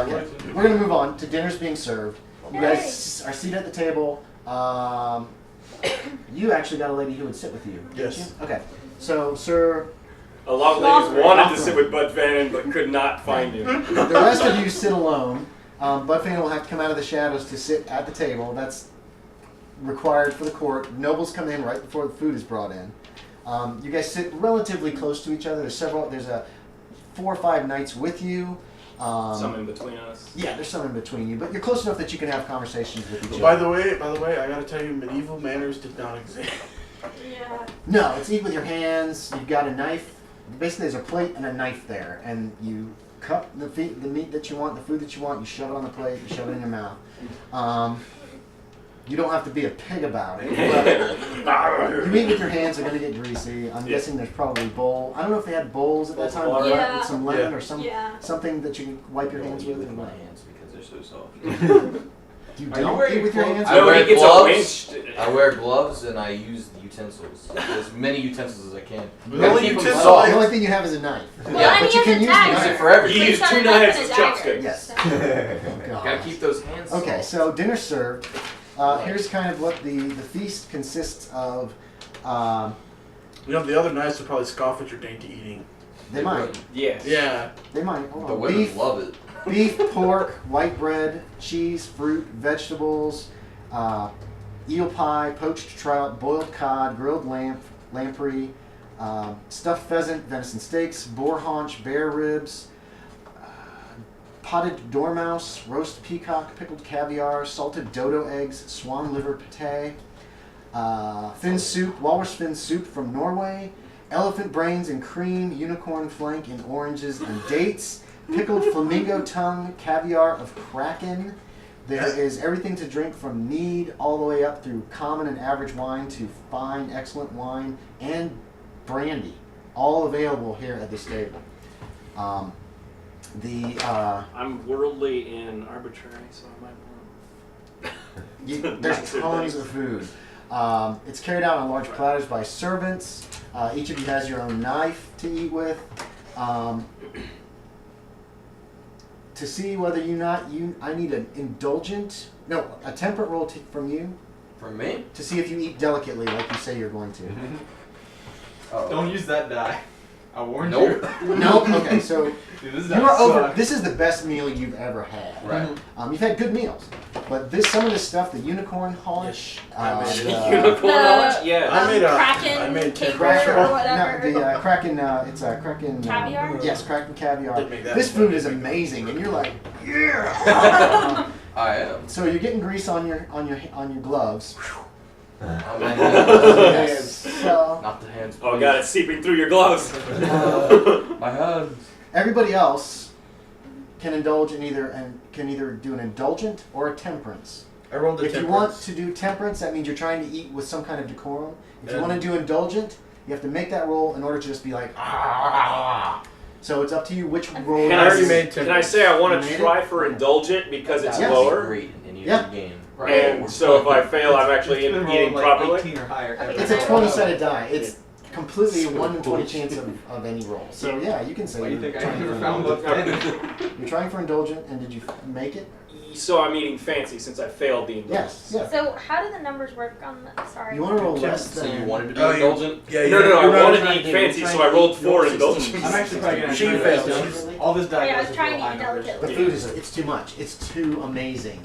Okay. We're gonna move on to dinner's being served. You guys are seated at the table. You actually got a lady who would sit with you. Yes. Didn't you? Okay. So, Sir. A lot of ladies wanted to sit with Buddfannan, but could not find him. The rest of you sit alone. Buddfannan will have to come out of the shadows to sit at the table. That's required for the court. Nobles come in right before the food is brought in. You guys sit relatively close to each other. There's 4 or 5 knights with you. Some in between us. Yeah, there's some in between you, but you're close enough that you can have conversations with each other. By the way, I gotta tell you, medieval manners did not exist. Yeah. No, it's eat with your hands. You've got a knife. Basically, there's a plate and a knife there, and you cut the meat that you want, the food that you want. You shove it on the plate. You shove it in your mouth. You don't have to be a pig about it. But you eat with your hands. They're going to get greasy. I'm guessing there's probably bowl. I don't know if they had bowls at that time, Yeah. with some lemon or something that you can wipe your hands with. My hands because they're so soft. You don't eat with your hands? I wear he gets gloves. I wear gloves and I use the utensils. As many utensils as I can. The only thing you have is a knife. Well, Yeah, and but he you has can a use dagger. use it for everything. You use He's got 2 a knife knives and as a dagger. chopsticks. Yes. So. Gotta keep those hands. Okay, soft. so dinner's served. Here's kind of what the feast consists of. The other knights would probably scoff at your dainty eating. They might. Yes. Yeah. They might. Hold The on. women love it. Beef, pork, white bread, cheese, fruit, vegetables, eel pie, poached trout, boiled cod, grilled lamprey, stuffed pheasant, venison steaks, boar haunch, bear ribs, potted dormouse, roast peacock, pickled caviar, salted dodo eggs, swan liver pate, fin soup, walrus fin soup from Norway, elephant brains and cream, unicorn flank in oranges and dates, pickled flamingo tongue, caviar of Kraken. There is everything to drink from mead all the way up through common and average wine to fine, excellent wine and brandy, all available here at this table. I'm worldly and arbitrary, so I might want. There's tons of food. It's carried out on large platters by servants. Each of you has your own knife to eat with. To see whether I need a temperate roll from you. From me? To see if you eat delicately like you say you're going to. Oh. Don't use that die. I warned Nope. you. Nope. Okay, so Dude, this you are over. This is the best meal you've ever had. Right. You've had good meals, but some of this stuff, the unicorn haunch, Unicorn haunch? Yeah. Kraken made caper Kraken- or whatever. No, the Kraken. It's a Kraken. Caviar? Yes, Kraken caviar. Didn't make that This one. food is amazing, and you're like, yeah. I am. So you're getting grease on your gloves. On my hands. Yes. So Not the hands. Oh god, it's seeping through your gloves. My hands. everybody else can indulge in can either do an indulgent or a temperance. I rolled a If you want to do temperance, that means you're trying to eat with some kind of decorum. If you want to do indulgent, you have to make that roll in order to just be like, ah. So it's up to you which roll. Can I say I want You to made try it? for indulgent because it's Yes. lower? Great in any Yeah. other game. And so if I fail, I'm actually It's been eating rolled like properly? 18 or higher. It's a 20-sided die. It's completely a 1 in 20 chance of any roll. So yeah, you can say Why do you you're think I trying never for found indulgent. Buddfannan? You're trying for indulgent, and did you make it? So I'm eating fancy since I failed the indulgent. Yes. Yeah. So how do the numbers work on the, sorry. You want to roll less So than. you wanted to be Oh, you- indulgent? Yeah, No, you're I not wanted trying to eat you're fancy, trying so I to rolled eat 4 your indulgents. 16. I'm actually probably gonna She try failed. this. All this die Yeah, I goes was is trying real to high eat numbers. delicately. The food it's too much. It's too amazing.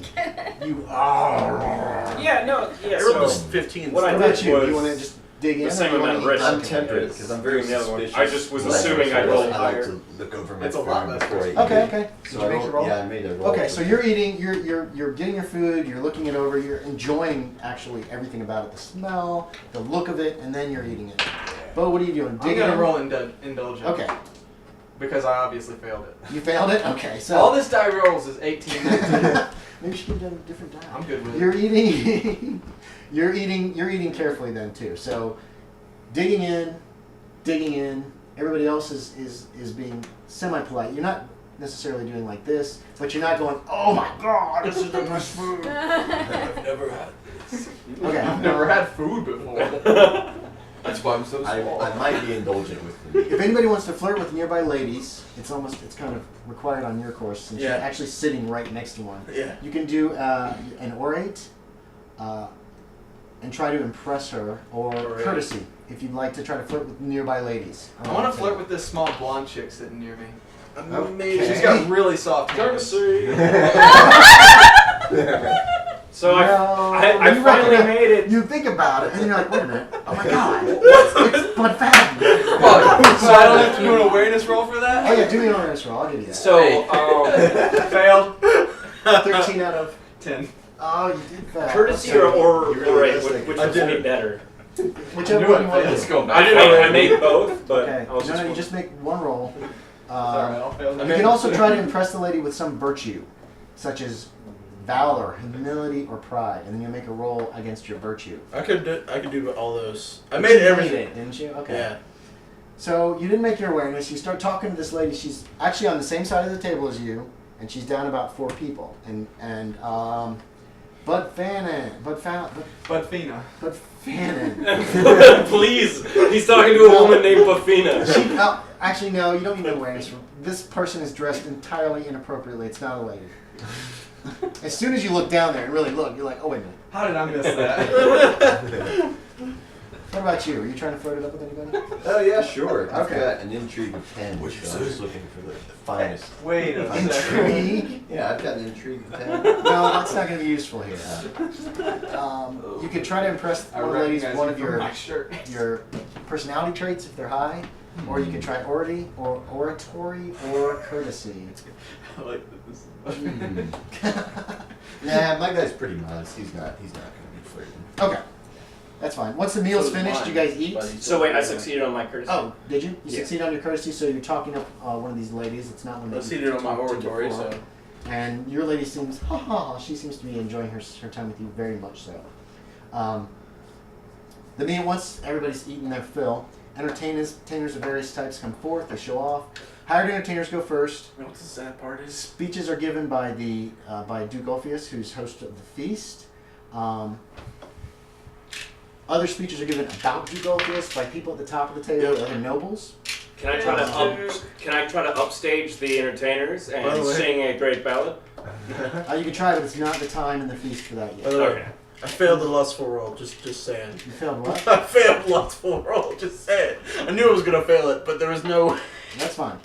You are. Yeah, no, yeah, I rolled so this 15. what What I about did you? was You want to just dig in? the same or you amount of wanna eat risk. I'm something? temperate because I'm very Doing the other one. suspicious. I just was assuming I'd roll higher. to look over my It's a food lot less before I eat Okay, it. okay. Did So you I make your rolled, roll? yeah, I made a roll. Okay, so you're eating, you're getting your food, you're looking it over, you're enjoying actually everything about it, the smell, the look of it, and then you're eating it. Bo, what are you doing? I'm Digging gonna in? roll indulgent. Okay, Because I obviously failed it. you failed it. Okay, so All this die rolls is 18. maybe you should have done a different die. I'm good with it. You're eating, you're eating carefully then too. So digging in. Everybody else is being semi-polite. You're not necessarily doing like this, but you're not going, oh my god, this is the best food. I've never had this. Okay. I've never had food before. That's why I'm so small. I might be indulgent with them. If anybody wants to flirt with nearby ladies, it's kind of required on your course since Yeah. you're actually sitting right next to one. Yeah. You can do an orate and try to impress her, or Orate. courtesy if you'd like to try to flirt with nearby ladies. I want to flirt with this small blonde chick sitting near me. Amazing. She's got really soft hands. So I You finally recognize- made it. You think about it, and you're like, wait a minute, oh my god, it's Buddfannan. So I don't have to do an awareness roll for that? Oh yeah, do me an awareness roll, I'll give you that. So Failed. 13 out of... 10. Oh, you did fail. courtesy Okay. or You really right, missed it. which I would did be it. better. Whichever knew one it you want. failed. Let's go I back. didn't. I made both, but Okay, I was no, just you just make one roll. Alright, I'll fail that. You can also try to impress the lady with some virtue, such as valor, humility, or pride, and then you'll make a roll against your virtue. I could do all those. I You made everything. it, didn't you? Okay. Yeah. So you didn't make your awareness. You start talking to this lady. She's actually on the same side of the table as you, and she's down about 4 people. And Buddfannan. Buddfina. Please, he's talking to a woman named Buffina. Actually, no. You don't need an awareness. This person is dressed entirely inappropriately. It's not a lady. As soon as you look down there and really look, you're like, oh wait a minute. How did I miss that? What about you? Are you trying to flirt it up with anybody? Oh yeah, sure. I've Okay. got an intrigue of 10. What'd you so say? I'm just looking for the finest. Wait a second. Intrigue? Yeah, I've got an intrigue of 10. No, that's not going to be useful here. You could try to impress I one of the ladies recognize one you of from your my shirt. your personality traits if they're high, or you could try oratory or courtesy. I like that this. Yeah, my guy's pretty modest. He's not going to be flirting. Okay, that's fine. Once the meal's So is finished, mine, you guys eat. but he's So wait, I still- succeeded on my courtesy. Oh, did you? You Yeah. succeed on your courtesy, so you're talking up one of these ladies. It's not one I that succeeded on my talked to oratory, before. so. And your lady seems, she seems to be enjoying her time with you very much so. The meal, once everybody's eaten their fill, entertainers of various types come forth, they show off. Hired entertainers go first. You know what the sad part is? Speeches are given by by Duke Ulfius, who's host of the feast. Other speeches are given about Duke Ulfius by people at the top of the table, Yep. other nobles. Can I try to upstage the entertainers By and the way- sing a great ballad? You can try, but it's not the time in the feast for that By yet. the way, Okay. I failed the lustful roll. Just saying. You failed what? I failed lustful roll. Just saying. I knew I was gonna fail it, but there was no. That's fine.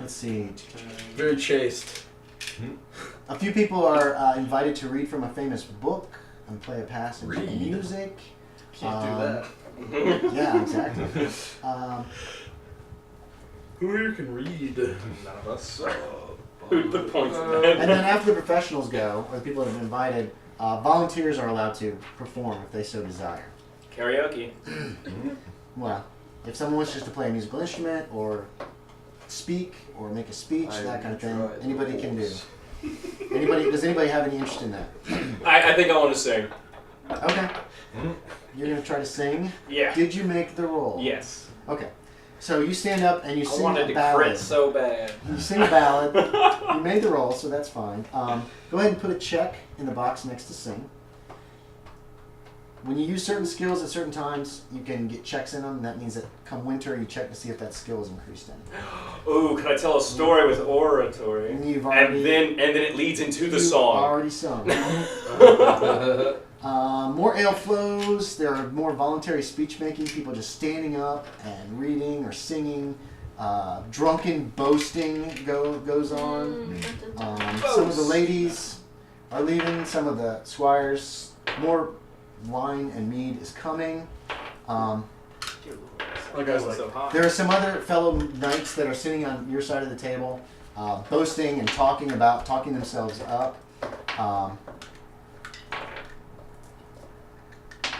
Let's see. Very chaste. A few people are invited to read from a famous book and play a passage of Read? music. Can't do that. Yeah, exactly. Who here can read? None of us. Who put points in And that? then after the professionals go, or the people that have been invited, volunteers are allowed to perform if they so desire. Karaoke. Well, if someone wants just to play a musical instrument or speak or make a speech, that kind of thing, anybody can do. Does anybody have any interest in that? I think I want to sing. Okay. You're going to try to sing? Yeah. Did you make the roll? Yes. Okay. So you stand up and you I sing wanted a to ballad. crit so bad. You sing a ballad. You made the roll, so that's fine. Go ahead and put a check in the box next to sing. When you use certain skills at certain times, you can get checks in them. That means that come winter, you check to see if that skill is increased any. Ooh, can I tell a story with oratory? And you've already, And then it leads into the you've song. already sung. More ale flows. There are more voluntary speech making. People just standing up and reading or singing. Drunken boasting goes on. Some of the ladies are leaving. Some of the squires. More wine and mead is coming. Like I was like, so hot. There are some other fellow knights that are sitting on your side of the table, boasting and talking themselves up.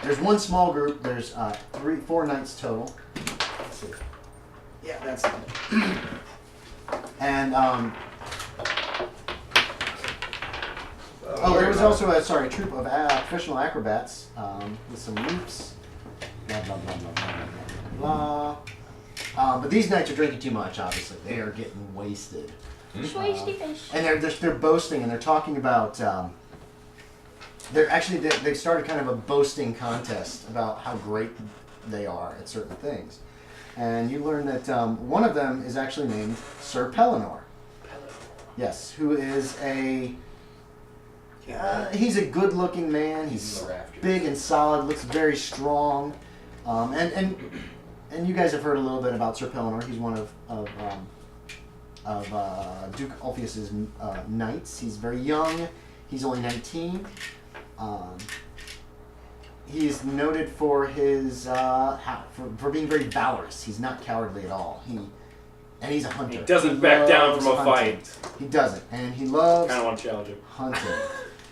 There's one small group. There's 4 knights total. Let's see. Yeah, that's it. And there was also a troop of professional acrobats with some loops. Blah blah blah blah blah blah blah. But these knights are drinking too much. Obviously, they are getting wasted. Schwasty fish. And they're boasting and they're talking about they started kind of a boasting contest about how great they are at certain things. And you learn that one of them is actually named Sir Pellinor. Yes, who is he's a good-looking man. He's big and solid, looks very strong. And you guys have heard a little bit about Sir Pellinor. He's one of Duke Ulfius's knights. He's very young. He's only 19. He's noted for his for being very valorous. He's not cowardly at all. And he's a hunter. He doesn't back down from a hunting. fight. He doesn't, and he loves Kind of want to challenge him. hunting.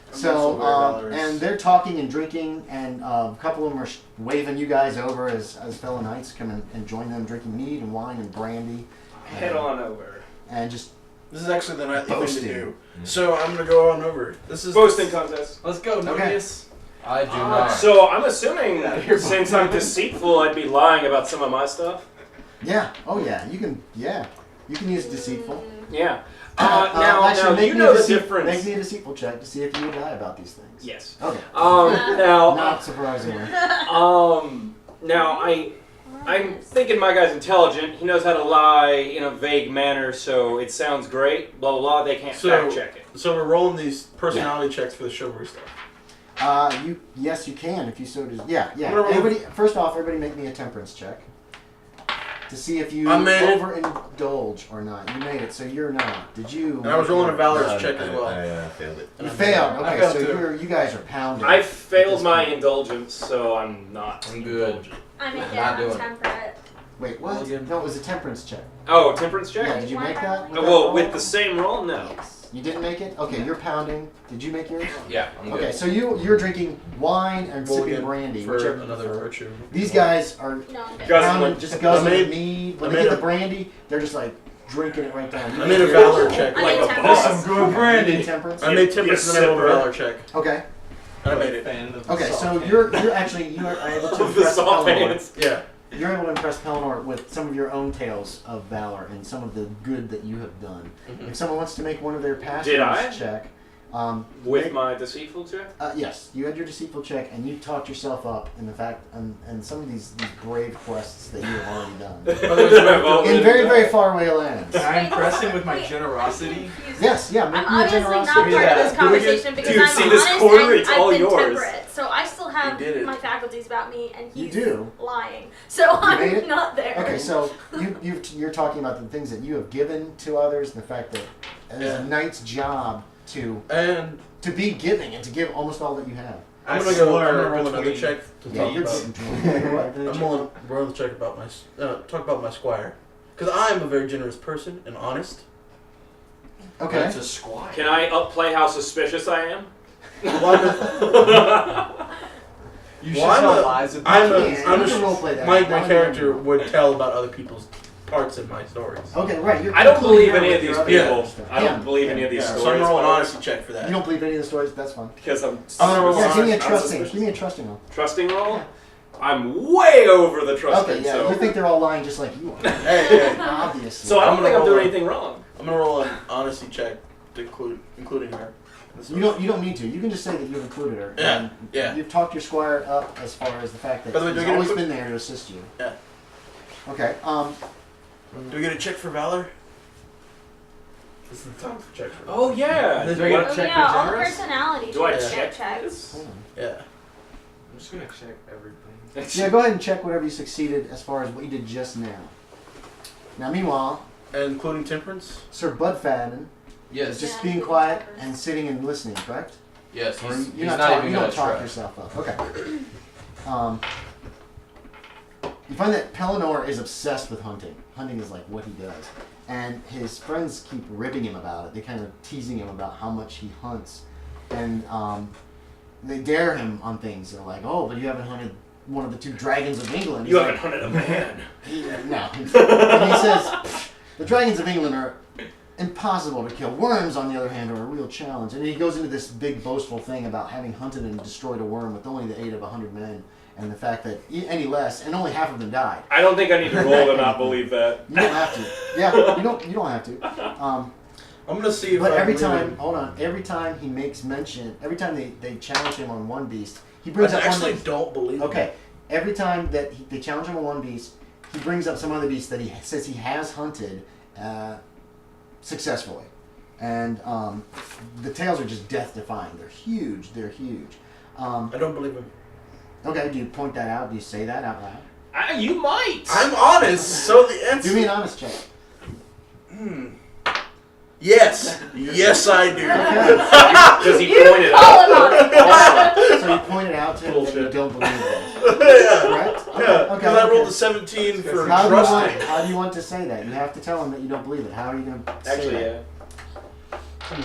also So, very valorous. and they're talking and drinking, and a couple of them are waving you guys over as fellow knights come and join them, drinking mead and wine and brandy. Head on over. And just This is actually the nightly thing to Boasting. do. So I'm gonna go on over. This is Boasting contest. Let's go, Nonius. I do not. So I'm assuming Yeah, you're since I'm deceitful, I'd be lying about some of my stuff. yeah, oh yeah, you can use deceitful. Yeah. Actually, Now make you me know a the deceit- difference. Make me a deceitful check to see if you would lie about these things. Yes. Okay. Now, Not surprisingly. now I'm thinking my guy's intelligent. He knows how to lie in a vague manner, so it sounds great. Blah blah blah. They can't fact check it. So we're rolling these personality checks for the chivalry stuff. Yes, you can if you so desire. Yeah. I'm gonna roll- Everybody, first off, everybody make me a temperance check to see if you I made it. overindulge or not. You made it, so you're not. Did you? And I was rolling a valorous No, check as well. I failed it. You failed. I Okay, failed so too. you guys are pounding. I at failed this my point. indulgence, so I'm not. I'm good. indulgent. I make it Not on doing it. temperate. Wait, what? Logan. No, it was a temperance check. Oh, temperance check. Yeah, did you make that? that Well, roll? with the same roll, no. You didn't make it? Okay, you're pounding. Did you make yours? Yeah, I'm good. Okay, so you're drinking wine and Roll sipping again brandy, for whichever you another prefer. virtue. These guys are No, I'm good. Guys- pounding, just guzzling I made- mead. When I they made get a- the brandy, they're just like drinking it right down. I made a valor check. I Like made a temperate. boss. good You need temperance. I made temperance and then I rolled a valor check. Okay. And I made it. Fan of the Okay, soft so hand. you're able to Of the impress soft Pellinor. hands. Yeah. You're able to impress Pellinor with some of your own tales of valor and some of the good that you have done. Mhm. If someone wants to make one of their passions Did I? check, With my deceitful check. yes, you had your deceitful check and you talked yourself up in the fact and some of these brave quests that you have already done in very very far away lands. Can I impress him with my Wait, generosity? Yes, yeah, make I'm me a obviously generosity. not part of this Yeah. conversation because Dude, I'm see this honest quarter? and It's all I've been yours. temperate. So I still have You did it. my faculties about me, and You he's do. lying. So made it? I'm not there. Okay, so you're talking about the things that you have given to others, and the fact that it is Yeah. a knight's job to And be giving and to give almost all that you have. I'm I gonna go. I'm swear gonna roll another between- check to Yeah, talk you're about. I'm I'm rolling roll a check about my talk about my squire, because I am a very generous person and honest. Okay. That's a squire. Can I upplay how suspicious I am? Well, I'm You should Well, I'm tell a- lies with I'm the a- keys. I'm you a- can roleplay that. my That my would character be- would tell about other people's parts in my stories. Okay, right. You're I don't including believe that any with of these your other people. stuff. I don't believe any of these So I'm stories. gonna roll an but- honesty check for that. You don't believe any of the stories? That's fine. Because I'm I'm gonna roll Yeah, give me a I'm trusting. suspicious. Give me a trusting roll. trusting roll. I'm way over the trusting. Okay, yeah. so You think they're all lying just like you are? Hey, Obviously. so I I'm don't gonna think I'm roll doing a- anything wrong. I'm gonna roll an honesty check to including her. You don't need to. You can just say that you've included her. Yeah, And yeah. You've talked your squire up as far as the fact that By the way, do he's I get a always quick- been there to assist you. Yeah. Okay. Do we get a check for valor? This is the time for check for. Oh yeah. Do I get a Oh, check yeah, for all the generous? personality Do I checks check get checked. this? Hold on. Yeah. I'm just gonna check everything. Yeah, go ahead and check whatever you succeeded as far as what you did just now. Now, meanwhile, And including temperance. Sir Buddfannan Yes. is just Yeah, being he's quiet peppers. and sitting and listening, correct? Yes. Or He's, you're he's not not talk, even you gonna don't talk try. yourself up. Okay. You find that Pellinor is obsessed with hunting. Hunting is like what he does. And his friends keep ribbing him about it. They kind of teasing him about how much he hunts. And they dare him on things. They're like, oh, but you haven't hunted one of the two dragons of England. You He's haven't hunted a man. no. And he says, the dragons of England are impossible to kill. Worms, on the other hand, are a real challenge. And he goes into this big boastful thing about having hunted and destroyed a worm with only the aid of 100 men, and the fact that any less, and only half of them died. I don't think I need to roll to not believe that. You don't have to. Yeah, you don't have to. I'm gonna see if. But I every believe time, him. hold on, every time he makes mention, every time they challenge him on one beast, he I brings up one actually beast. don't believe. him. Okay, every time that they challenge him on one beast, he brings up some other beast that he says he has hunted successfully. And the tails are just death-defying. They're huge. They're huge. I don't believe him. Okay, do you point that out? Do you say that out loud? You might. I'm honest, so the answer. Do me an honest check. Yes. Yes, I do. Does he You point it call out? him on it. So you pointed out to him that you Bullshit. don't believe this. Yeah. Correct? Yeah, because I rolled a 17 for How trusting. do you want to say that? You have to tell him that you don't believe it. How are you going to say Actually, that? yeah.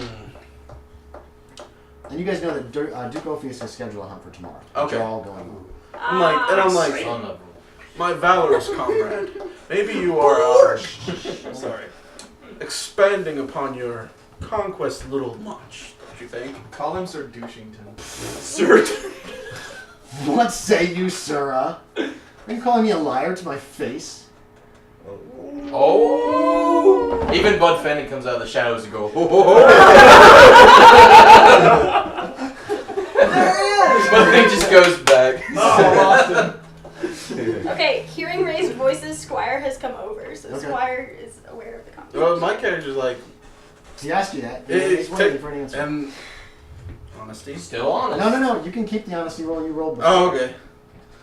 And you guys know that Duke Ophius has scheduled a hunt for tomorrow. Okay. They're all going on. I'm like, Son of my valorous comrade. Maybe you are Sorry. expanding upon your conquest a little much, don't you think? Call him Sir Douchington. Sir. What say you, sirrah? Are you calling me a liar to my face? Oh! Even Buddfannan comes out of the shadows and go, ho ho ho! But he just goes back. Okay, hearing raised voices, Squire has come over, so Okay. Squire is aware of the conversation. Well, my character's like, He asked you that. Hey, He's waiting for an answer. and honesty. Still honest. No. You can keep the honesty roll you rolled before. Oh, okay.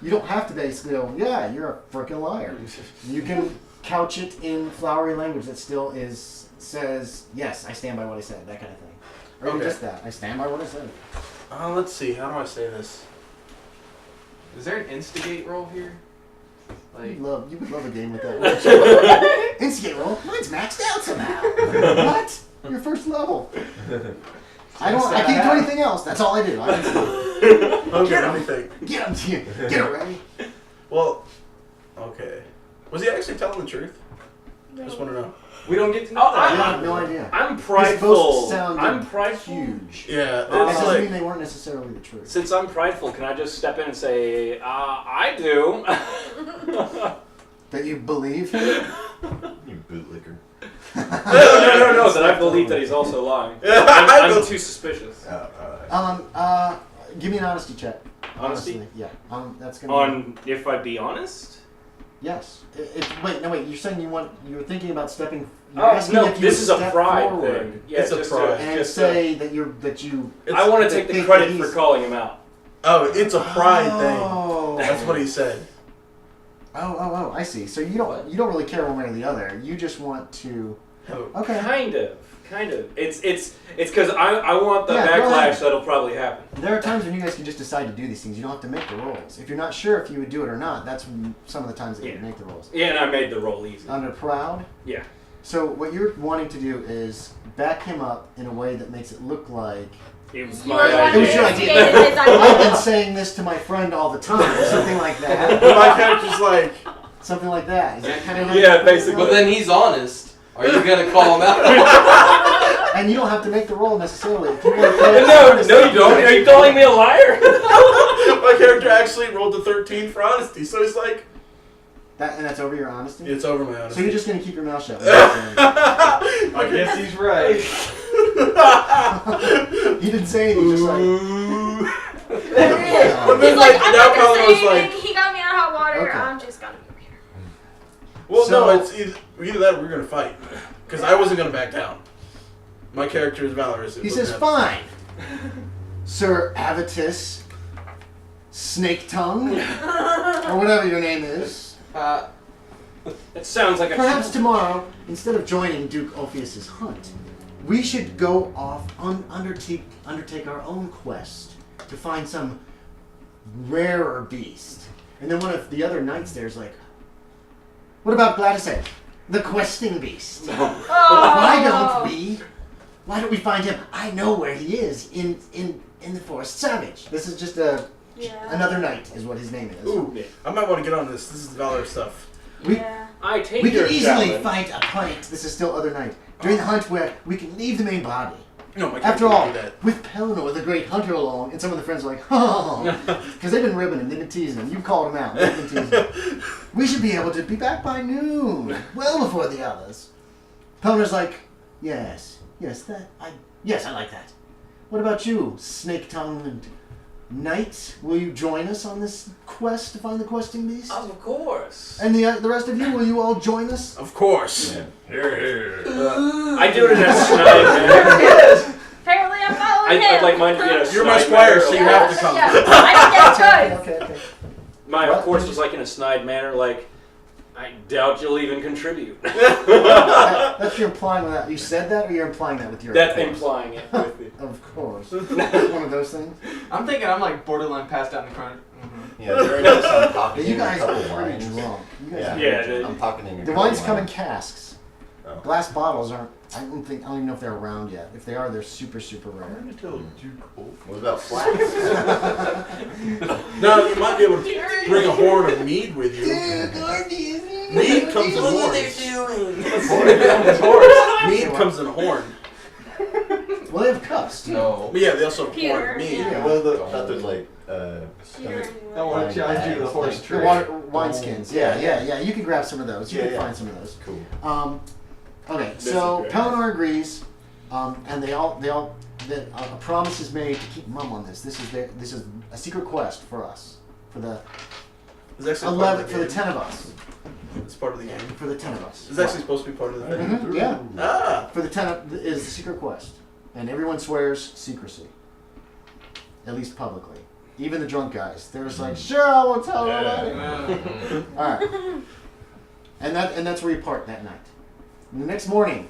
You don't have to basically go, yeah, you're a freaking liar. You can couch it in flowery language that still says, yes, I stand by what I said, that kind of thing. Or even Okay. just that, I stand by what I said. Let's see. How do I say this? Is there an instigate roll here? Like, You would love a game with that. Instigate roll? Mine's maxed out somehow. What? Your first level. I can't do anything else. That's all I do. I Okay, Get let me him. think. get him. Get him ready. Well, okay. Was he actually telling the truth? I just want to know. we don't get to know Oh, I that. have no idea. I'm His prideful. boasts sounded I'm prideful. huge. Yeah, That Uh, it's doesn't like mean they weren't necessarily the truth. Since I'm prideful, can I just step in and say, I do? That you believe him? You bootlicker. No, that I believe that he's also lying. I'm too suspicious. Give me an honesty check. Honesty? Honestly, yeah. That's gonna. On if I be honest? Yes. Wait. You're saying you're thinking about stepping. You're Oh, asking no, if you this would is a step pride forward thing. Yeah, It's a just pride. and just say that you. I want to take that the they- credit that for he's- calling him out. Oh, it's a pride Oh. thing. That's what he said. Oh, I see. So you don't really care one way or the other. You just want to. Okay. Kind of. It's because I want the Yeah, go ahead. backlash that'll probably happen. There are times when you guys can just decide to do these things. You don't have to make the rolls. If you're not sure if you would do it or not, that's some of the times that you Yeah. make the rolls. Yeah, and I made the roll easy. Under proud. Yeah. So what you're wanting to do is back him up in a way that makes it look like It was You my were the one It who was your idea. idea. instigated his I've been idea. saying this to my friend all the time, or something like that. My character's like, Something like that. Is that kind of Yeah, basically. But then he's honest. Are you gonna call him out? And you don't have to make the roll necessarily. If you want to play No, you don't. Are you calling me a liar? my character actually rolled a 13 for honesty, so he's like, that, and that's over your honesty. it's over my So honesty. you're just gonna keep your mouth shut. I guess he's right. He didn't say anything. Just like. But He's then, like, like, I'm now not gonna Colin say was anything. like, He got me out of hot water. Okay. I'm just gonna go here. well, So- no, it's either that or we're gonna fight, because I wasn't gonna back down. My character is valorous. He says, "Fine, Sir Avitas, Snake Tongue, or whatever your name is. It sounds like a Perhaps tomorrow, instead of joining Duke Ophius's hunt, we should go off undertake our own quest to find some rarer beast." And then one of the other knights there's like, "What about Gladys? The questing beast? Why don't we find him? I know where he is in the Forest Savage." This is just another knight, is what his name is. Ooh, I might want to get on this. This is valorous stuff. Yeah. I take We your can easily challenge. fight a hunt. This is still other night. During the hunt where we can leave the main body. No, my character After would all, do that. with Pelennor, the great hunter, along, and some of the friends are like, "Oh," because they've been ribbing him, they've been teasing him. You called him out. They've been teasing him. We should be able to be back by noon, well before the others. Pellennor's like, "Yes, Yes, yes, I like that. What about you, snake-tongued knight? Will you join us on this quest to find the questing beast? Of course. And the rest of you, will you all join us? Of course. Yeah. Here. I do it in a snide manner. Apparently I'm following him. I'd like mine to be in a You're my snide squire, manner. so you have to come. Yeah. I don't get a choice. Okay. Mine, What? of course, was like in a snide manner, like, I doubt you'll even contribute. That's you're implying with that. You said that, or you're implying that with your. That's of course? implying it with it. Of course. One of those things. I'm thinking I'm like borderline passed out in the corner. Yeah, during this, I'm talking You in guys a couple are pretty wines. drunk. You guys Yeah, are Yeah, pretty drunk. I'm talking in a The couple wines come in wines. casks. Oh. Glass bottles aren't. I don't even know if they're around yet. If they are, they're super, super I'm rare. gonna tell Duke Wolf. What about flax? Now, you might be able to bring a horn of mead with you. Mead comes in horns. Mead comes in a horn. Well, they have cups too. No. But yeah, they also Peter, pour mead. yeah. Well, not there's like Peter Don't want to charge you the horse The trick. wineskins. Yeah. You can grab some of those. You can find some of those. Cool. Okay, This so is great. Pelennor agrees, and a promise is made to keep mum on this. This is a secret quest for us, for the It's actually part of 11, the for the game. 10 of us, It's part of the game. for the 10 of us. It's actually supposed to be part of the thing. Mhm, yeah. Ah. For the 10 is the secret quest, and everyone swears secrecy, at least publicly. Even the drunk guys, they're just like, sure, I won't tell nobody. All right, and that's where you part that night. The next morning,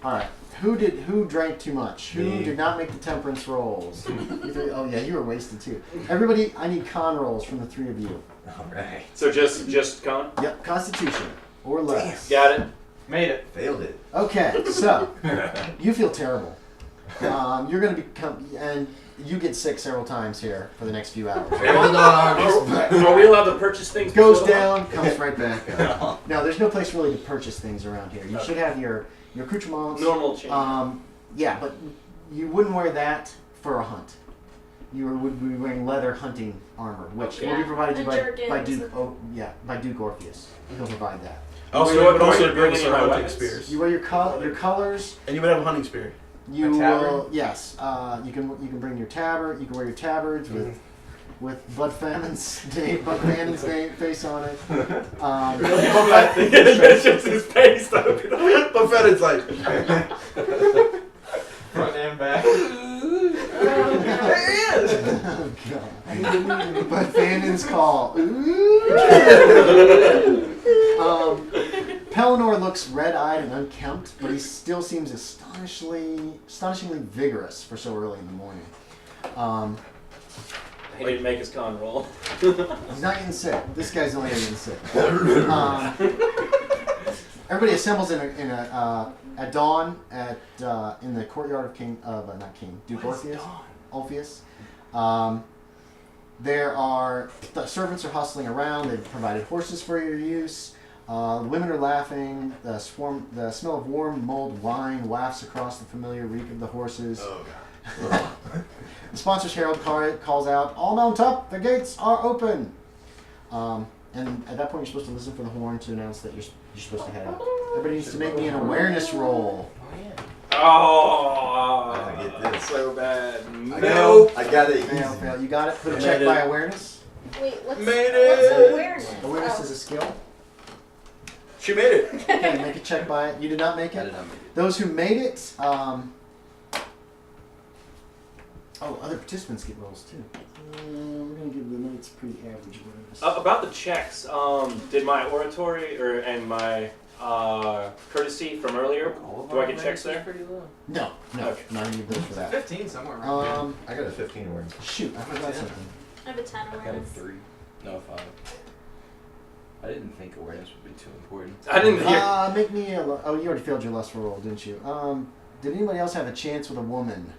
all right. Who drank too much? Who Me. did not make the temperance rolls? Oh yeah, you were wasted too. Everybody, I need con rolls from the three of you. All right. So just con? Yep, Constitution or less. Got it. Made it. Failed it. Okay, so you feel terrible. You're gonna become, and you get sick several times here for the next few hours. Are we allowed to purchase things? Goes before the- down, comes right back up. No, there's no place really to purchase things around here. You should have your accoutrements. Normal change. Yeah, but you wouldn't wear that for a hunt. You would be wearing leather hunting armor, which will be provided to you by And Duke. jerkins. Oh, yeah, by Duke Orpheus. He'll provide that. Also, So you what would do I also bring bring any us of my our hunting weapons? spears. You wear your colors. And you would have a hunting spear. You A tabard? will, yes. You can bring your tabard. You can wear your tabards with Buddfannan's name face on it. It's just his face. Buffett's like, Front and back. Oh God! Buddfannan's call. Pelennor looks red-eyed and unkempt, but he still seems astonishingly vigorous for so early in the morning. He didn't make his con roll. He's not getting sick. This guy's only getting sick. Everybody assembles at dawn in the courtyard of Duke Orpheus. The servants are hustling around. They've provided horses for your use. The women are laughing. The smell of warm mulled wine wafts across the familiar reek of the horses. Oh God. The sponsor's herald calls out, "All mount up! The gates are open!" And at that point, you're supposed to listen for the horn to announce that you're supposed to head out. Everybody needs to make me an awareness roll. Oh, I get this. so bad. I got it. Fail, Easy. fail. You got it. Put a I check made by it. awareness. Wait, what's Made what's it. awareness? Awareness Oh. is a skill. she made it. Okay, make a check by it. You did not make I it. did not make it. Those who made it. Other participants get rolls too. We're gonna give the knights pretty average awareness. About the checks, did my oratory and my courtesy from earlier, do I get checks there? Pretty low. No, Okay. not gonna give those for that. 15 somewhere around Um, I got a 15 awareness. shoot, I forgot something. I have a 10 I got a awareness. 3. No, 5. I didn't think awareness would be too important. I didn't hear. Make me a. Oh, you already failed your lustful roll, didn't you? Did anybody else have a chance with a woman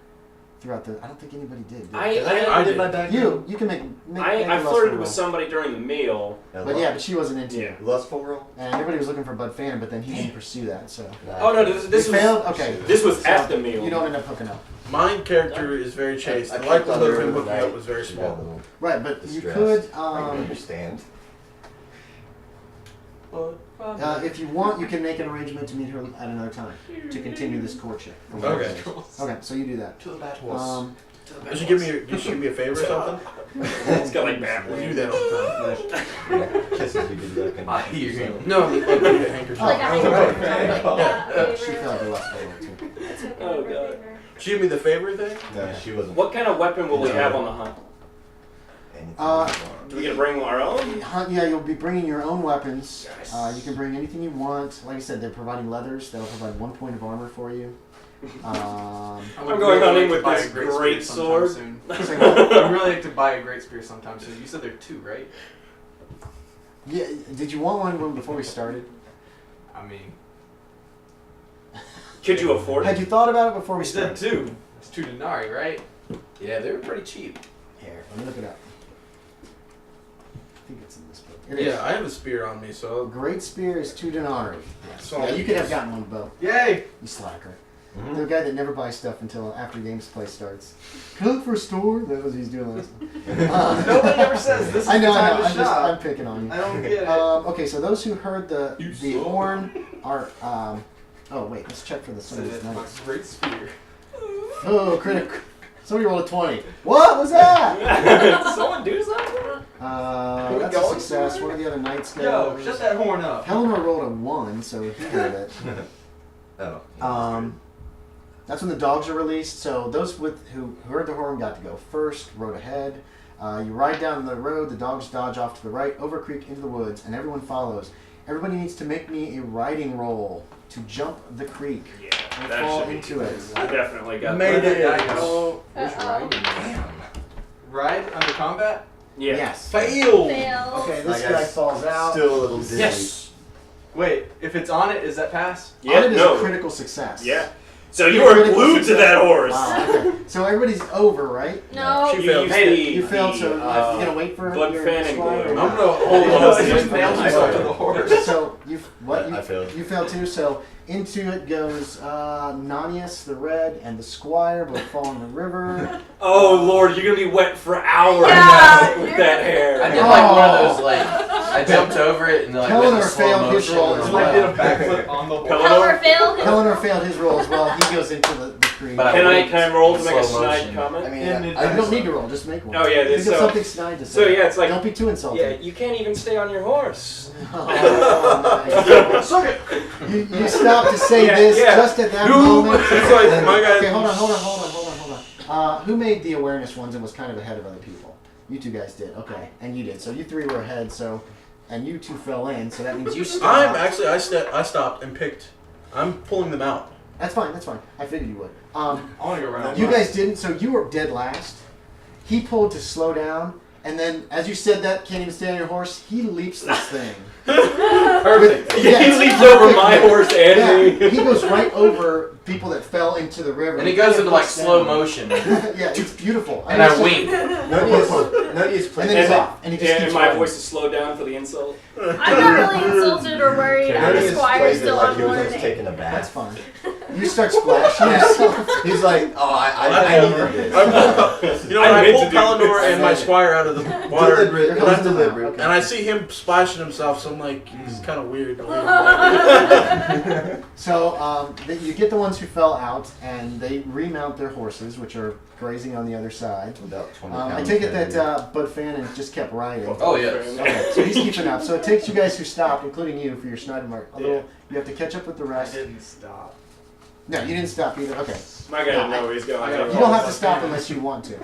throughout the? I don't think anybody did. I did my back. You can make I a lustful flirted roll. with somebody during the meal. But yeah, but she wasn't into Yeah. you. Lustful roll. And everybody was looking for Buddfannan, but then he didn't pursue that. So Oh no, this you was failed. Okay, this was So at the meal. you don't end up hooking up. My character is very chaste. I The kept likelihood of on him the hooking up was very She got a small. little Right, but you distressed. could. I can understand. If you want, you can make an arrangement to meet her at another time to continue this courtship. Okay. Okay, so you do that. To the bat horse. You should give me a favor or something. It's got like bad. We do that all the time. Kisses we did back in I hear you. No, like a handkerchief. Like a right. She felt the lust for too. Oh, God. She give me the favor thing. No, she wasn't. What kind of weapon will we have on the hunt? Anything. Do we get to bring our own? Yeah, you'll be bringing your own weapons. You can bring anything you want. Like I said, they're providing leathers. That'll provide 1 point of armor for you. I'm going hunting with to buy this a great great spear sword. sometime soon. I'd really like to buy a great spear sometime soon. You said there are 2, right? Yeah, did you want one before we started? I mean, Could you afford Had it? you thought about it before we you said started? 2. It's 2 denarii, right? Yeah, they were pretty cheap. Here, let me look it up. I think it's in this book. It is. Yeah, I have a spear on me, A so great spear is 2 denarii. Yes. So Yeah, you could have gotten one, Bo. Yay! You slacker. Mhm. The guy that never buys stuff until after gameplay starts. Can I look for a store? That's what he's doing last time. Nobody ever says this is I know, the I time know. to shop. I'm picking on you. I don't get it. Okay, so those who heard the You horn are. Oh wait, let's check for the Said Sunday it's my nights. great spear. Oh, critic! Somebody rolled a 20. What was that? Did someone do something? we That's a going success. somewhere? One of the other knights Yo, goes. shut that horn up. Helena rolled a 1, so he heard it. Oh. That's when the dogs are released. So those who heard the horn got to go first, rode ahead. You ride down the road, the dogs dodge off to the right, over creek into the woods, and everyone follows. Everybody needs to make me a riding roll to jump the creek Yeah, and that fall should be into it. I definitely got Made that. it. Oh, Uh-oh. Damn. ride under combat? Yeah. Yes. fail. Fail. Okay, this I guy guess falls out. Still a little dizzy. Yes. Wait, if it's on it, is that pass? Yeah, On it is no. a critical success. Yeah. So you were Critical glued to success. that horse. Wow, okay. So everybody's over, right? No. She failed. You failed, so you're gonna wait for Buddfannan your squire? glue. or I'm not? gonna hold He on. just nails himself to the horse. So you what? I failed. You failed too. So into it goes Nonius, the red, and the squire both fall in the river. Oh Lord, you're gonna be wet for hours Yeah, with you're that I hair. did like one of those, like, I jumped over it and like went Pelennor in slow failed his motion. roll and as It's I'm like well. did a backflip on the horse. Pelennor failed. Pelennor failed his roll as well. He goes into the creek. But Can I roll to in make a slow snide motion. comment? I mean, And it you don't dies. need to roll. Just make one. Oh, yeah, Think this- of so- something snide to say. So yeah, it's like Don't be too yeah, insulted. you can't even stay on your horse. Oh, nice. Suck it. You stop to say Yeah, this yeah. just at that Dude, moment. it's like my guy. Okay, hold on. Who made the awareness ones and was kind of ahead of other people? You two guys did. Okay, and you did. So you 3 were ahead. So, and you 2 fell in. So that means you stopped. I'm actually I stopped and picked. I'm pulling them out. That's fine. That's fine. I figured you would. I want to go around. You guys didn't. So you were dead last. He pulled to slow down, and then as you said that, can't even stay on your horse. He leaps this thing. Perfect. Yeah, he it's leaps over perfect. my horse and Yeah, me. he goes right over people that fell into the river. And it goes into like Puts slow down. motion. Yeah, it's beautiful. And I mean, wink. Nonius And played. then he's And off, and he just and keeps my running. voice is slowed down for the insult. I'm not really insulted or worried. I'm the Nonius squire played it still like on he was board. just taking a That's bath. fine. You start splashing yourself. He's like, oh, I needed this. You know, I I meant pull to do Pelennor this. and my squire out of the water, Deliberate. Here It was comes the deliberate. mount. and I see him splashing himself. So I'm like, he's kind of weird. So you get the ones who fell out, and they remount their horses, which are grazing on the other side. About 20 I pounds take it heavy. that Buddfannan just kept riding. Oh yes. Okay, so he's keeping up. So it takes you guys who stopped, including you, for your Schneider mark. A little. You have to catch up with the I rest. didn't stop. No, you didn't stop either. Okay. My guy didn't know where he's going. I gotta You don't have to stop unless you want to.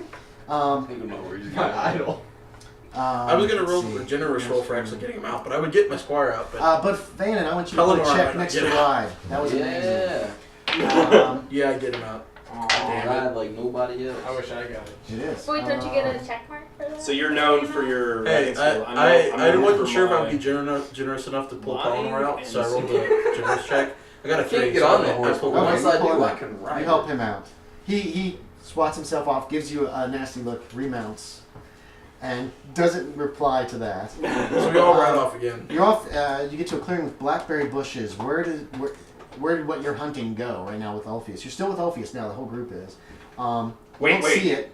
My idol. I was gonna let's roll see. a generous roll for actually getting him out, but I would get my squire out. But Buddfannan, I want you to put a Pelennor, check I next get to it. ride. That was amazing. Yeah. yeah, I get him out. Damn ride like nobody else. I wish I got it. It is. Wait, don't you get a check mark for that? So you're known for your Hey, riding skill. I wasn't sure if I would be generous. generous enough to pull Lying Pelennor out, and so I rolled a generous check. I got a I 3. can't get so on the I horse, but pulled Okay, once him you I pull do, him I out. can ride. You help him out. He swats himself off, gives you a nasty look, remounts, and doesn't reply to that. So we all ride off again. You're off. You get to a clearing with blackberry bushes. Where did what you're hunting go right now with Ulfius? You're still with Ulfius now. The whole group is. You Wait, don't see it.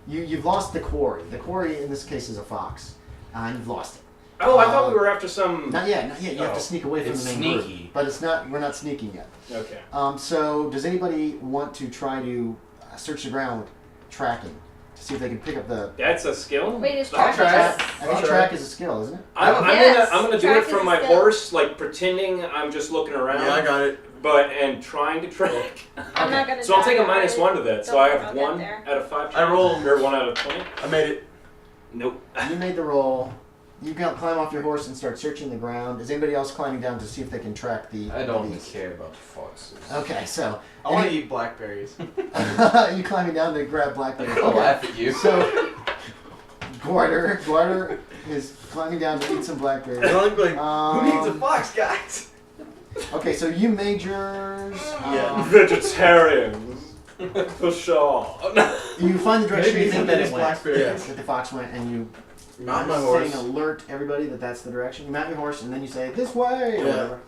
You've lost the quarry. The quarry in this case is a fox, and you've lost it. Oh, I thought we were after some. Not yet, not yet. You have to sneak away from It's the main sneaky. group. But it's not. We're not sneaking yet. Okay. So does anybody want to try to search the ground with tracking to see if they can pick up the? That's a skill. Wait, is I'll track try yes. I think track is a skill, isn't it? Yes, I'm gonna do track it is from a my skill. horse, like pretending I'm just looking around. Yeah, I got it. And trying to track. I'm not gonna. So I'll take a die, -1 to that. So Don't I worry, have I'll get 1 there. out of 5. I rolled. Or 1 out of 20. I made it. Nope. You made the roll. You can climb off your horse and start searching the ground. Is anybody else climbing down to see if they can track the? I don't beast? care about the foxes. Okay, so I want to eat blackberries. you climbing down to grab blackberry. I'll Okay. laugh at you. So Gwarddur is climbing down to eat some blackberries. I don't think, Who needs a fox, guys? Okay, so you made yours. Yeah. Vegetarians. For sure. You find the direction Maybe you think that that is it went. blackberries. That the fox went, and you Mount my saying horse. alert everybody that that's the direction. You mount your horse, and then you say this way or Yeah. whatever.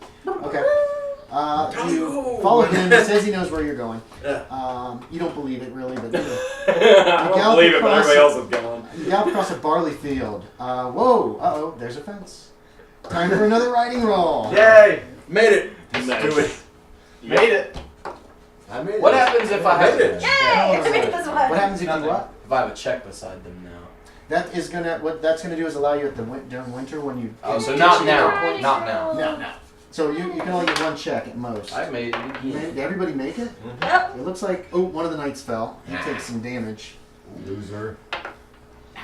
Okay. Go! You follow him. He says he knows where you're going. Yeah. You don't believe it really, but I don't believe it, but everybody else is going. you gallop across a barley field. Whoa! Uh-oh! There's a fence. Time for another riding roll. Yay! Made it. Nice. Do it. Made it. I made What it. happens if I have Made it. a Yay! Oh, I made this one. What happens if you Nothing. what? if I have a check beside them now? That is gonna what that's gonna do is allow you at the during winter when you. Oh, so it not takes you now. to a point- Not now. No, no. So you can only get 1 check at most. I made it You again. made- Did everybody make it? Yep. It looks like one of the knights fell. He takes some damage. Loser.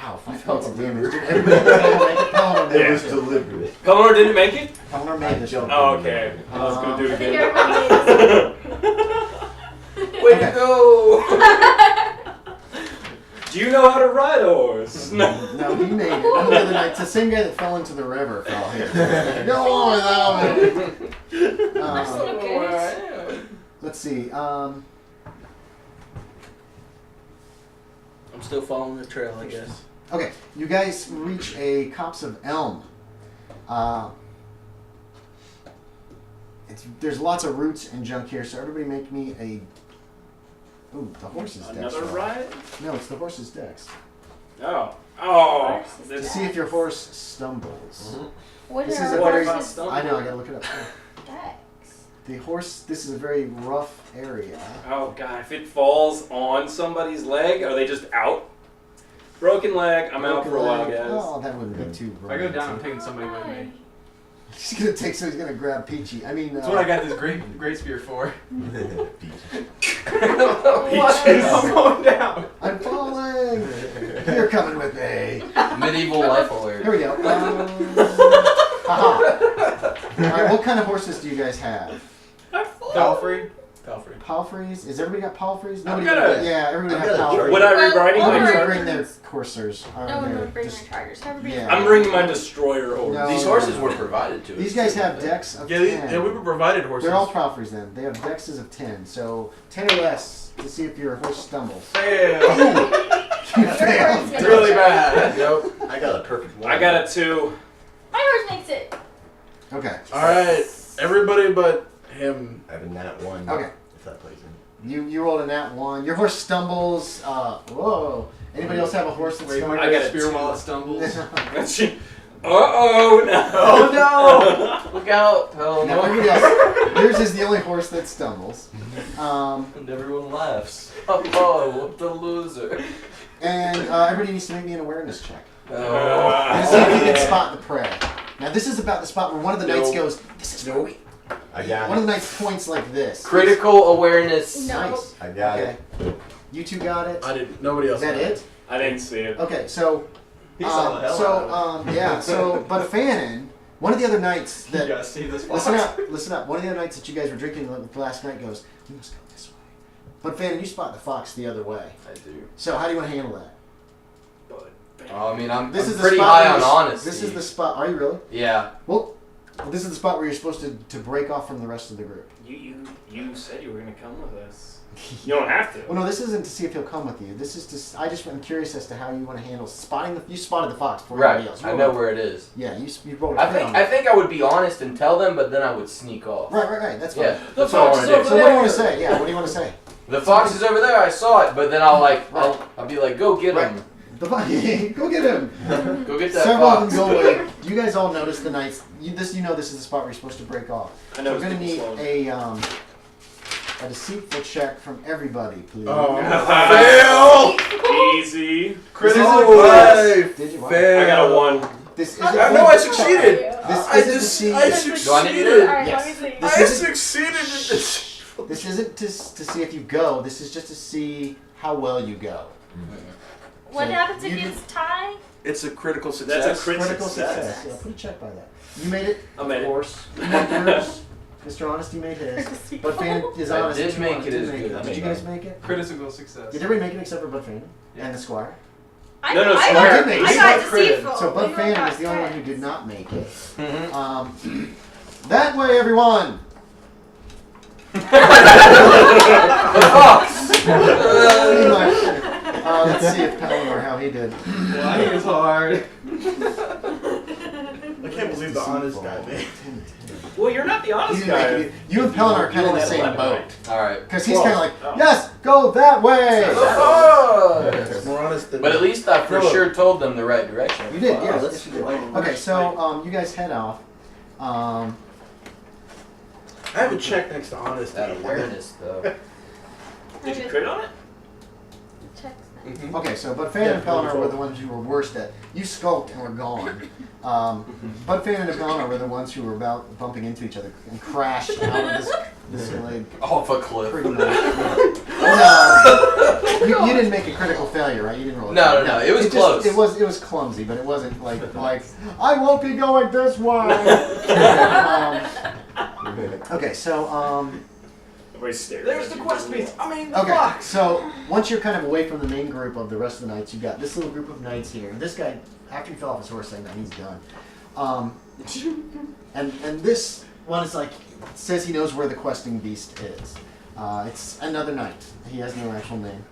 Ow! 5 fell points of over. damage. Did everybody make it? Pelennor It made was it. deliberate. Pelennor didn't make it? Pelennor made this. jumped. Oh, okay. I was gonna do I it think again. everybody made this Way Okay. to go! Do you know how to ride a horse? No, he made it. One of the other knights, the same guy that fell into the river, fell here. Go without me. I'm still Um, okay. let's see. I'm still following the trail, I guess. Okay, you guys reach a copse of elm. There's lots of roots and junk here, so everybody make me a. Ooh, the horse's dex. Another roll. ride? No, it's the horse's dex. Oh. Oh. Horse is To This, see if your horse stumbles. What This are is our a very- horses' Stumble. I know, I gotta look it up. Dex? The horse. This is a very rough area. oh god, if it falls on somebody's leg, are they just out? Broken leg, I'm out for a while, Broken leg. guys. Oh, that wouldn't be too. If I go down, I'm romantic. taking somebody with me. He's gonna take. So he's gonna grab Peachy. I mean. That's what I got this great spear for. What? I'm going down. I'm falling. You're coming with me. Medieval life Here alert. we go. Haha. All right. What kind of horses do you guys have? Belfry. Palfrey. Palfreys? Is everybody got palfreys? I've Nobody. got a- Yeah, everybody I've has got a palfreys. Would I be riding Well, my Nobody Chargers. bring their coursers. Or No one their would bring dis- my chargers. Everybody. Yeah. I'm bringing my destroyer horse. No. These horses were provided to us. These guys have decks of Yeah, 10. yeah, we were provided horses. They're all palfreys then. They have dexes of 10. So 10 or less to see if your horse stumbles. Fail. You failed. It's really bad. Nope. I got a perfect one. I got a 2. My horse makes it. Okay. All right, everybody but him. I have a nat 1. Okay. If that plays in. You rolled a nat 1. Your horse stumbles. Whoa. Anybody else have a horse that Wait, stumbles? I got a spear 2. while it stumbles. Uh-oh, no. Oh no! Look out, hell Now no. everybody else. Yours is the only horse that stumbles. And everyone laughs. Oh, what the loser. And everybody needs to make me an awareness check. Oh. And see if you can spot the prey. Now this is about the spot where one of the knights Nope. goes, this is where we... I got One of it. the knights points like this. Critical awareness. No. Nice. I got Okay. it. You two got it. I didn't. Nobody else. Is that got it? I didn't see it. Okay, so... He saw the hell out of it. yeah, so Buddfannan, one of the other knights You that... gotta see this fox. Listen up. One of the other nights that you guys were drinking with last night goes, we must go this way. Buddfannan, you spot the fox the other way. I do. So how do you want to handle that? I mean, I'm This is the pretty spot high where on you're- honesty. This is the spot. Are you really? Yeah. Well, this is the spot where you're supposed to break off from the rest of the group. You said you were gonna come with us. You don't have to. Well, no, this isn't to see if he'll come with you. This is to. I just am curious as to how you want to handle spotting. You spotted the fox before anybody Right. else. You I rolled know a- where it is. Yeah, you rolled a I crit think on I it. think I would be honest and tell them, but then I would sneak off. Right. That's fine. Yeah. The That's all I fox want is to over do. So what do you want to there. say? Yeah, what do you want to say? The fox is over there. I saw it, but then I'll be like, go get Right. him. Go get him. Go get that Several of fox. them go away. You guys all notice the knights. You know this is the spot where you're supposed to break off. I So know we're gonna need a deceitful check from everybody, please. Oh, fail! Easy. Critical Oh, Did you? fail. I got a 1. This isn't. No, I succeeded. This I isn't to just, see. I Do I need to succeeded. do it? Alright, Yes. let me see. This I isn't- succeeded in this. This isn't to see if you go. This is just to see how well you go. What So happens you if it's tie? It's a critical success. That's a crit Critical success. success. Yeah, put a check by that. You made it. I made Of it. course. You made yours. Mr. Honesty made his. But Fan is I honest. did Mr. make Honest it did as make good. it. I Did made you guys make it? Critical success. Did everybody make it except for Bud Fan Yeah. and the Squire? I, No, no, I, Squire. got, Did I make it. got Crit. deceitful. So Bud You Fan got is the only one who friends. did not make it. Mhm. That way, everyone. The fox! Pretty much. Let's see if Pelennor how he did. Why is hard? I can't believe the honest guy, man. Well, you're not the You honest didn't make guy. it. You and Pelennor are kind of in the only had same 11, boat. right? Alright. Because he's kind of like, Oh. yes, go that way. Oh. More honest than But at least I for Philip. sure told them the right direction. You did, Wow, yes, that's- yes, you did. Okay, so you guys head off. I have a check next to honesty. That awareness, though. Did you crit on it? Checks that. Mhm. Okay, so Bud Fan and Pelennor were the ones who were worst at. You skulked and were gone. Bud Fan and Pelennor were the ones who were about bumping into each other and crashed out of this glade. Off a cliff. Pretty much. No, you didn't make a critical failure, right? You didn't roll. A No, no, it was close. It was clumsy, but it wasn't like I won't be going this way. Okay, so Everybody stares. There's at the you. quest piece. I mean, the okay, fox. so once you're kind of away from the main group of the rest of the knights, you've got this little group of knights here. This guy, after he fell off his horse, saying that he's done. And this one is like says he knows where the questing beast is. It's another knight. He has no actual name.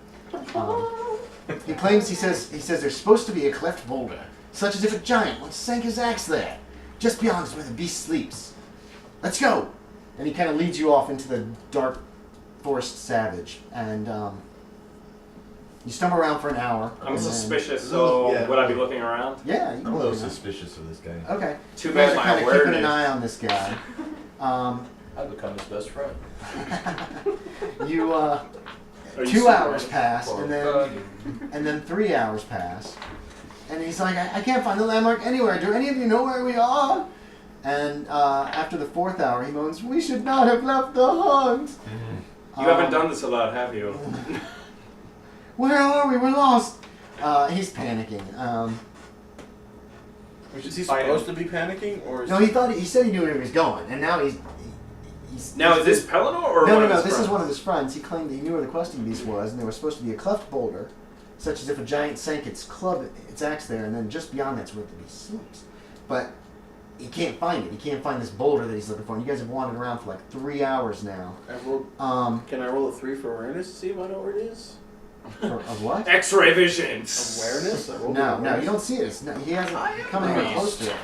He claims he says there's supposed to be a cleft boulder, such as if a giant once sank his axe there. Just beyond is where the beast sleeps. Let's go. And he kind of leads you off into the dark forest savage, and you stumble around for an hour. I'm and then- suspicious, so Yeah. would I be looking around? Yeah, you can I'm a look little around. suspicious of this guy. Okay. Too You guys bad are my kind of keeping an awareness. eye on this guy. I've become his best friend. You Are you 2 hours super- pass, and then 3 hours pass, and he's like, I can't find the landmark anywhere. Do any of you know where we are? And after the 4th hour, he moans, "We should not have left the hunt." You haven't done this a lot, have you? Where are we? We're lost. He's panicking. Is he supposed to be panicking, or is No, he said he knew where he was going, and now he's. Now, is this Pelennor or No, one no, of no. his This friends? is one of his friends. He claimed that he knew where the questing beast was, and there was supposed to be a cleft boulder, such as if a giant sank its axe there, and then just beyond that's where the beast sleeps. But he can't find it. He can't find this boulder that he's looking for. And you guys have wandered around for like 3 hours now. Can I roll a 3 for awareness to see if I know where it is? Of what? X-ray visions. Awareness? I rolled No, awareness. no, you don't see it. It's not, he hasn't come anywhere nice. close to it.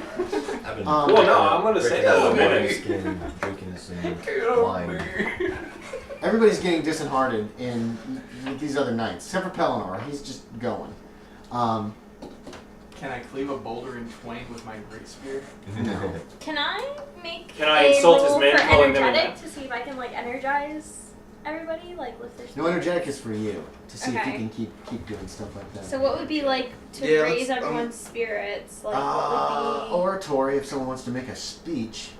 I've been Well, no, I'm gonna say that in a minute. Skin, drinking some wine. Everybody's getting disheartened with these other knights, except for Pelennor. He's just going. Can I cleave a boulder in twain with my great spear? Can I make Can I a insult his roll man for calling them energetic that? to see if I can like energize everybody, like lift their No, spirits? energetic is for you to see if you Okay. can keep doing stuff like that. So what would be like to Yeah, raise let's, everyone's spirits? Like what would be? Oratory, if someone wants to make a speech.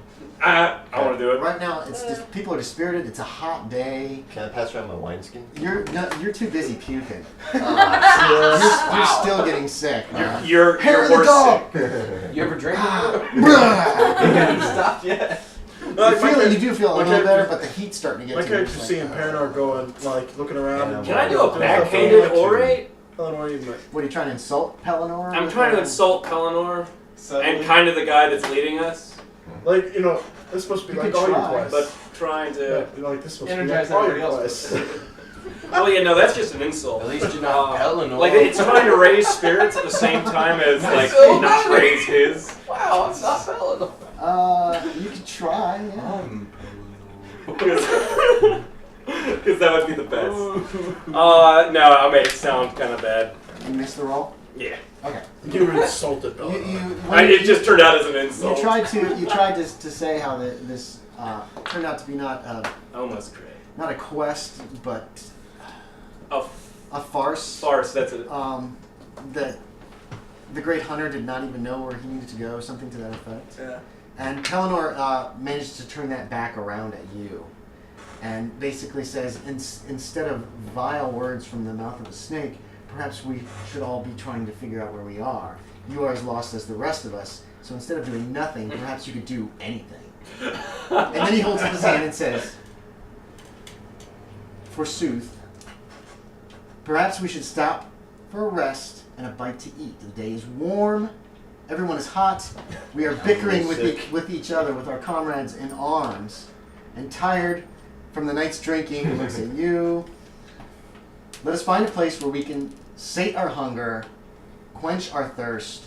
I want to do it. Right now, it's just, people are dispirited. It's a hot day. Can I pass around my wineskin? You're too busy puking. Wow. You're still getting sick. You're Hair of the horse dog. sick. You ever drink? Bruh. Stop yet. You do feel a my little better, character- but the heat's starting to My get to you. character's seeing Paranor going, like, looking around. Yeah, and Can I do a backhanded orate? Paranor, he's like, What are you trying to insult Pelennor? I'm trying to insult Pelennor Suddenly, and kind of the guy that's leading us, you know, this is supposed to be You like could all your try, quests. but trying to. Like, this is supposed Energize to be like all everybody your else. quests. Oh yeah, no, that's just an insult. At least you're not Pelennor. Like it's trying to raise spirits at the same time as like so not funny. raise his. Wow, it's not Pelennor. You could try, yeah. Because that would be the best. No, I made it sound kind of bad. You missed the roll? Yeah. Okay. You were insulted, though. It just turned out as an insult. You tried to say how this turned out to be not Almost great. not a quest, but A a farce. farce, that's it. That the Great Hunter did not even know where he needed to go, something to that effect. Yeah. And Pelennor managed to turn that back around at you, and basically says, instead of vile words from the mouth of a snake, perhaps we should all be trying to figure out where we are. You are as lost as the rest of us, so instead of doing nothing, perhaps you could do anything. And then he holds up his hand and says, forsooth, perhaps we should stop for a rest and a bite to eat. The day is warm, everyone is hot, we are bickering with each other, with our comrades in arms, and tired from the night's drinking. He looks at you. Let us find a place where we can sate our hunger, quench our thirst,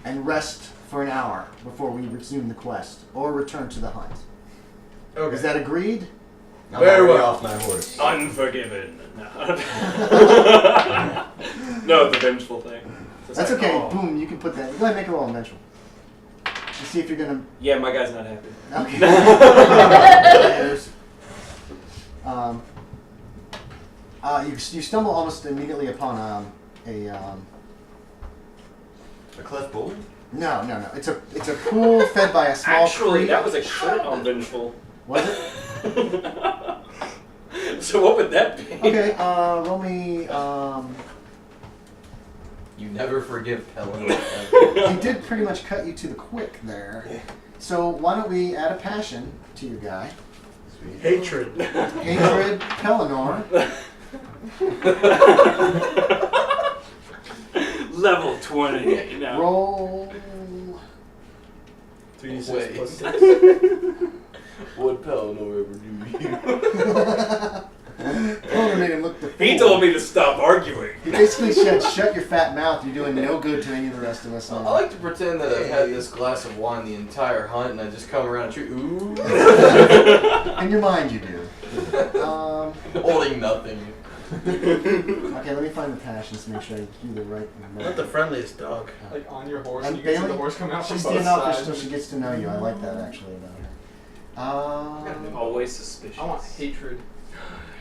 and rest for an hour before we resume the quest or return to the hunt. Okay. Is that agreed? I'm Very already well. off my horse. Unforgiven. No, the vengeful thing. It's That's like, okay. oh. Boom, you can put that. Go ahead and make a roll on vengeful. To see if you're going to... Yeah, my guy's not happy. Okay. You stumble almost immediately upon a cleft boulder? no. It's a pool fed by a small Actually, creek. that was a crit on vengeful. Was it? So what would that be? Okay, roll me. You never forgive Pelennor. He did pretty much cut you to the quick there. So why don't we add a passion to your guy? Sweet. Hatred. Hatred, Pelennor. Level 20. No. Roll. 3d6 Wait. plus 6. What Pelennor ever do you? Pelennor made him look defeated. He told me to stop arguing. He basically said, "Shut your fat mouth. You're doing no good to any of the rest of us." I like to pretend that I've had this glass of wine the entire hunt, and I just come around and shoot. Ooh. In your mind, you do. Holding nothing. Okay, let me find the passions to make sure I do the right. Not the friendliest dog. Like on your horse, And and you can see Bailey, the horse coming out from she's both standoffish sides. until she gets to know you. I like that actually about her. Always suspicious. I want hatred.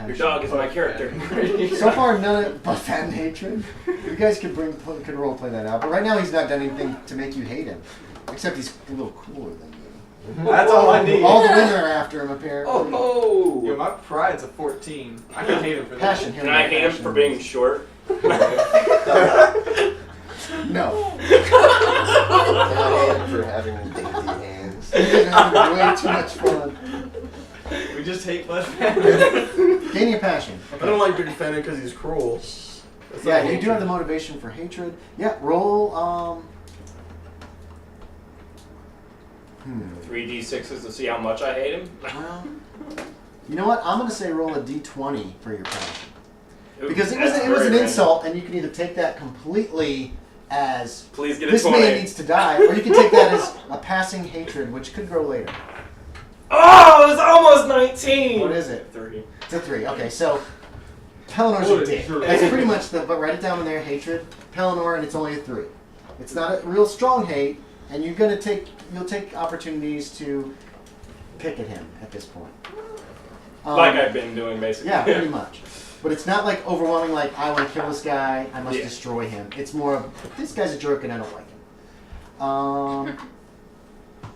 Your dog is my character. So far, none of Buddfannan hatred. You guys could role play that out, but right now he's not done anything to make you hate him, except he's a little cooler than you. That's all I need. All the women are after him apparently. Oh. Yo, my pride's a 14. I can hate him for Passion. that. Can I hate him for being short? No. I hate him for having dainty hands. You guys are having way too much fun. We just hate Buddfannan. Gain your passion. I don't like Buddfannan because he's cruel. That's Yeah, not you do hatred. have the motivation for hatred. Yeah, roll. 3d6s to see how much I hate him. Well, you know what? I'm gonna say roll a d20 for your passion Ooh, because it that's was very an random. insult, and you can either take that completely as Please get a this 20. man needs to die, or you can take that as a passing hatred, which could grow later. Oh, it was almost 19. What is it? 30. It's a 3. Okay, so Pellennor's a dick. That's pretty much the. But write it down in there. Hatred, Pelennor, and it's only a 3. It's not a real strong hate, and you'll take opportunities to pick at him at this point. Like I've been doing, basically. Yeah, pretty much. But it's not like overwhelming. Like I want to kill this guy. I must Yeah. destroy him. It's more of this guy's a jerk and I don't like him.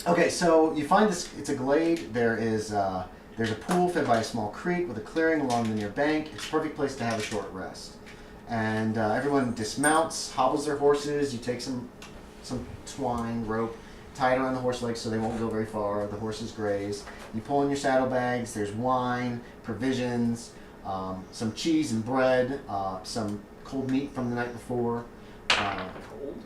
Okay, so you find this. It's a glade. There's a pool fed by a small creek with a clearing along the near bank. It's a perfect place to have a short rest. And everyone dismounts, hobbles their horses. You take some twine, rope, tie it around the horse legs so they won't go very far. The horses graze. You pull in your saddlebags. There's wine, provisions, some cheese and bread, some cold meat from the night before. Cold?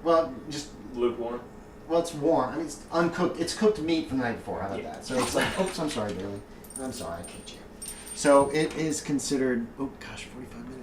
Well, just Lukewarm. well, it's warm. I mean, it's uncooked. It's cooked meat from the night before. How about Yeah. that? So it's like, oops, I'm sorry, Bailey. I'm sorry, I kicked you. So it is considered. Oh gosh, 45 minutes.